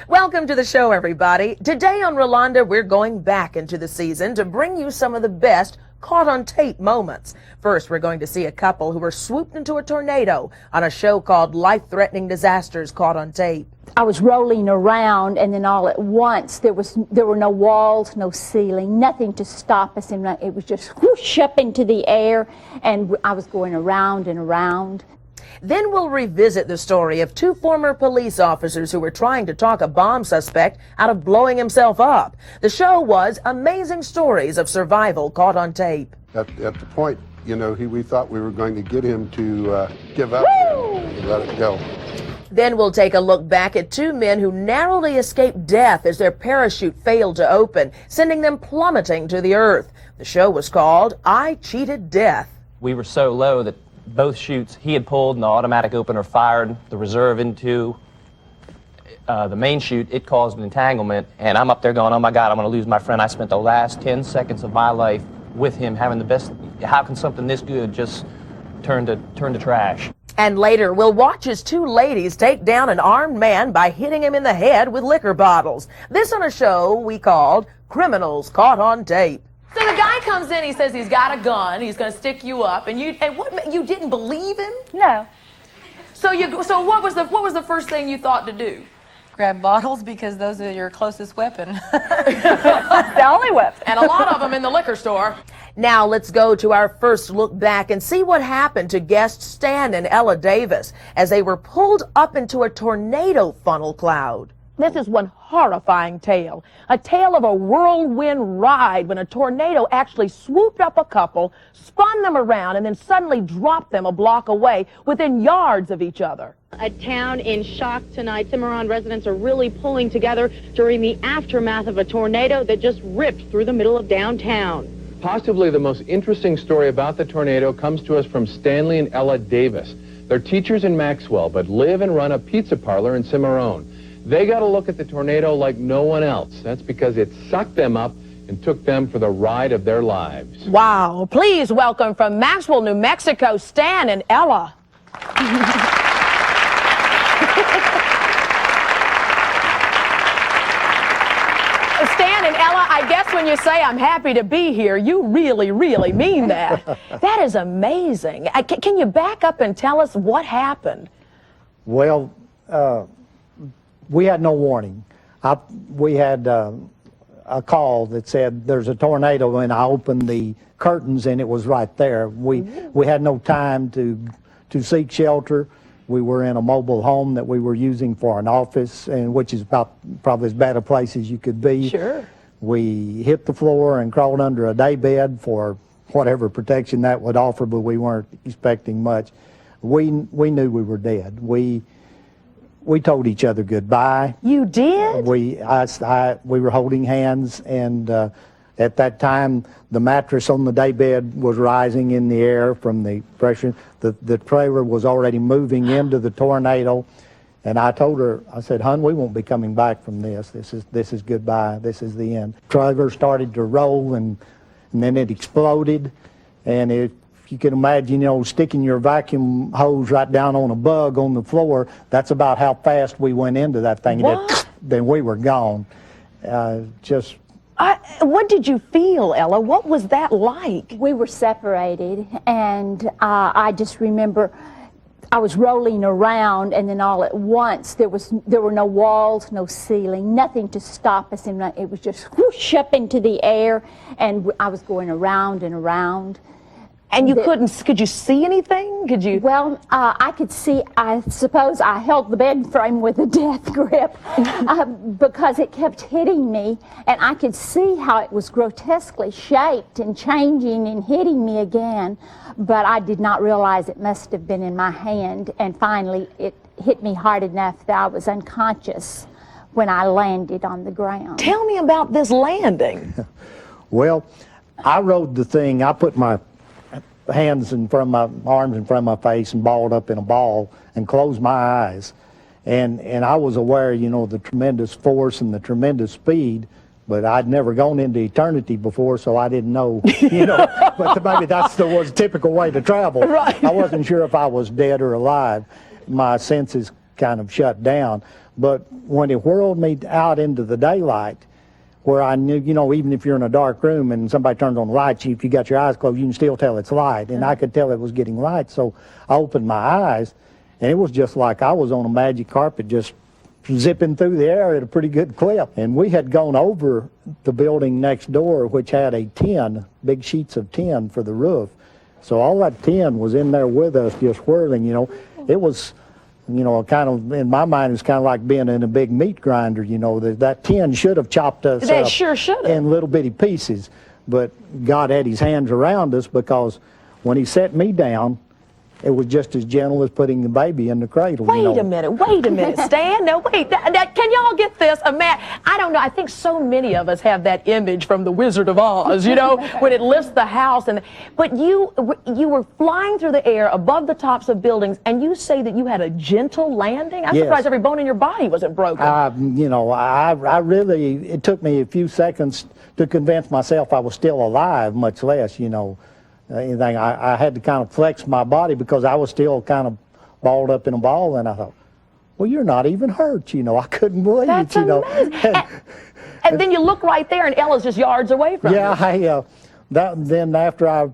Welcome to the show, everybody. Today on Rolonda, we're going back into the season to bring you some of the best caught on tape moments. First, we're going to see a couple who were swooped into a tornado on a show called Life-Threatening Disasters Caught on Tape. I was rolling around, and then all at once there were no walls, no ceiling, nothing to stop us, and it was just whoosh up into the air, and I was going around and around. Then we'll revisit the story of two former police officers who were trying to talk a bomb suspect out of blowing himself up. The show was Amazing Stories of Survival Caught on Tape. At the point, we thought we were going to get him to give up and let it go. Then we'll take a look back at two men who narrowly escaped death as their parachute failed to open, sending them plummeting to the earth. The show was called I Cheated Death. We were so low that both chutes he had pulled and the automatic opener fired the reserve into the main chute. It caused an entanglement, and I'm up there going, oh my God, I'm going to lose my friend. I spent the last 10 seconds of my life with him, having the best. How can something this good just turn to trash? And later, we'll watch as two ladies take down an armed man by hitting him in the head with liquor bottles. This on a show we called Criminals Caught on Tape. So the guy comes in, he says he's got a gun, he's going to stick you up, and you didn't believe him? No. So what was the first thing you thought to do? Grab bottles, because those are your closest weapon. The only weapon. And a lot of them in the liquor store. Now let's go to our first look back and see what happened to guests Stan and Ella Davis as they were pulled up into a tornado funnel cloud. This is one horrifying tale, a tale of a whirlwind ride when a tornado actually swooped up a couple, spun them around, and then suddenly dropped them a block away within yards of each other. A town in shock tonight. Cimarron residents are really pulling together during the aftermath of a tornado that just ripped through the middle of downtown. Possibly the most interesting story about the tornado comes to us from Stanley and Ella Davis. They're teachers in Maxwell, but live and run a pizza parlor in Cimarron. They got a look at the tornado like no one else. That's because it sucked them up and took them for the ride of their lives. Wow. Please welcome from Maxwell, New Mexico, Stan and Ella. Stan and Ella, I guess when you say I'm happy to be here, you really, really mean that. That is amazing. Can you back up and tell us what happened? Well, we had no warning. We had a call that said there's a tornado, and I opened the curtains and it was right there. We had no time to seek shelter. We were in a mobile home that we were using for an office, and which is about probably as bad a place as you could be. Sure. We hit the floor and crawled under a day bed for whatever protection that would offer, but we weren't expecting much. We knew we were dead. We told each other goodbye. You did? We were holding hands, and at that time, the mattress on the daybed was rising in the air from the pressure. The trailer was already moving into the tornado, and I told her, I said, "Hon, we won't be coming back from this. This is goodbye. This is the end." Trailer started to roll, and then it exploded, and if you can imagine, sticking your vacuum hose right down on a bug on the floor, that's about how fast we went into that thing. Then we were gone. What did you feel, Ella? What was that like? We were separated, and I just remember I was rolling around, and then all at once there were no walls, no ceiling, nothing to stop us, and it was just whoosh up into the air, and I was going around and around. And could you see anything? Could you? Well, I could see, I suppose I held the bed frame with a death grip because it kept hitting me, and I could see how it was grotesquely shaped and changing and hitting me again, but I did not realize it must have been in my hand, and finally it hit me hard enough that I was unconscious when I landed on the ground. Tell me about this landing. Well, I rode the thing, I put my hands in front of my arms in front of my face and balled up in a ball and closed my eyes, and I was aware, the tremendous force and the tremendous speed, but I'd never gone into eternity before, so I didn't know, but maybe that was a typical way to travel. Right. I wasn't sure if I was dead or alive. My senses kind of shut down, But when it whirled me out into the daylight, where I knew, you know, even if you're in a dark room and somebody turns on the lights, if you got your eyes closed, you can still tell it's light. And I could tell it was getting light, so I opened my eyes, and it was just like I was on a magic carpet, just zipping through the air at a pretty good clip. And we had gone over the building next door, which had a tin, big sheets of tin for the roof. So all that tin was in there with us, just whirling, you know. It was, you know, kind of, in my mind, it's kind of like being in a big meat grinder, you know. That tin should have chopped us They up sure should have. in little bitty pieces. But God had his hands around us, because when he set me down, it was just as gentle as putting the baby in the cradle. Wait you know. a minute, Stan. No, wait. Can y'all get this? I don't know. I think so many of us have that image from The Wizard of Oz, you know, when it lifts the house. But you were flying through the air above the tops of buildings, and you say that you had a gentle landing? I'm Yes. surprised every bone in your body wasn't broken. You know, I really, it took me a few seconds to convince myself I was still alive, much less, you know, anything. I had to kind of flex my body, because I was still kind of balled up in a ball, and I thought, well, you're not even hurt, you know. I couldn't believe That's it, you know. amazing. And then you look right there, and Ella's just yards away from you. Yeah, then after I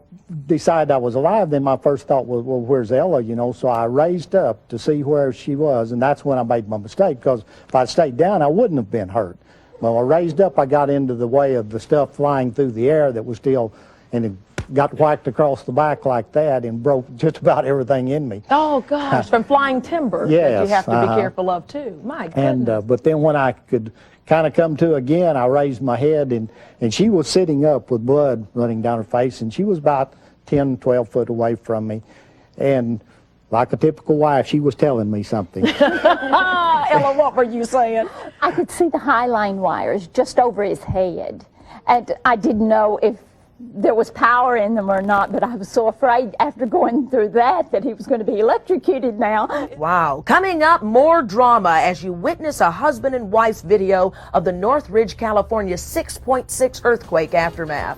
decided I was alive, then my first thought was, well, where's Ella, you know? So I raised up to see where she was, and that's when I made my mistake, because if I'd stayed down, I wouldn't have been hurt. Well, I raised up, I got into the way of the stuff flying through the air that was still, and it got whacked across the back like that and broke just about everything in me. Oh, gosh, from flying timber that you Yes, have to be careful of, too. My goodness. And but then when I could kind of come to again, I raised my head, and she was sitting up with blood running down her face, and she was about 10, 12 foot away from me. And like a typical wife, she was telling me something. Ella, what were you saying? I could see the high line wires just over his head. And I didn't know if there was power in them or not, but I was so afraid after going through that he was going to be electrocuted now. Wow. Coming up, more drama as you witness a husband and wife's video of the Northridge, California 6.6 earthquake aftermath.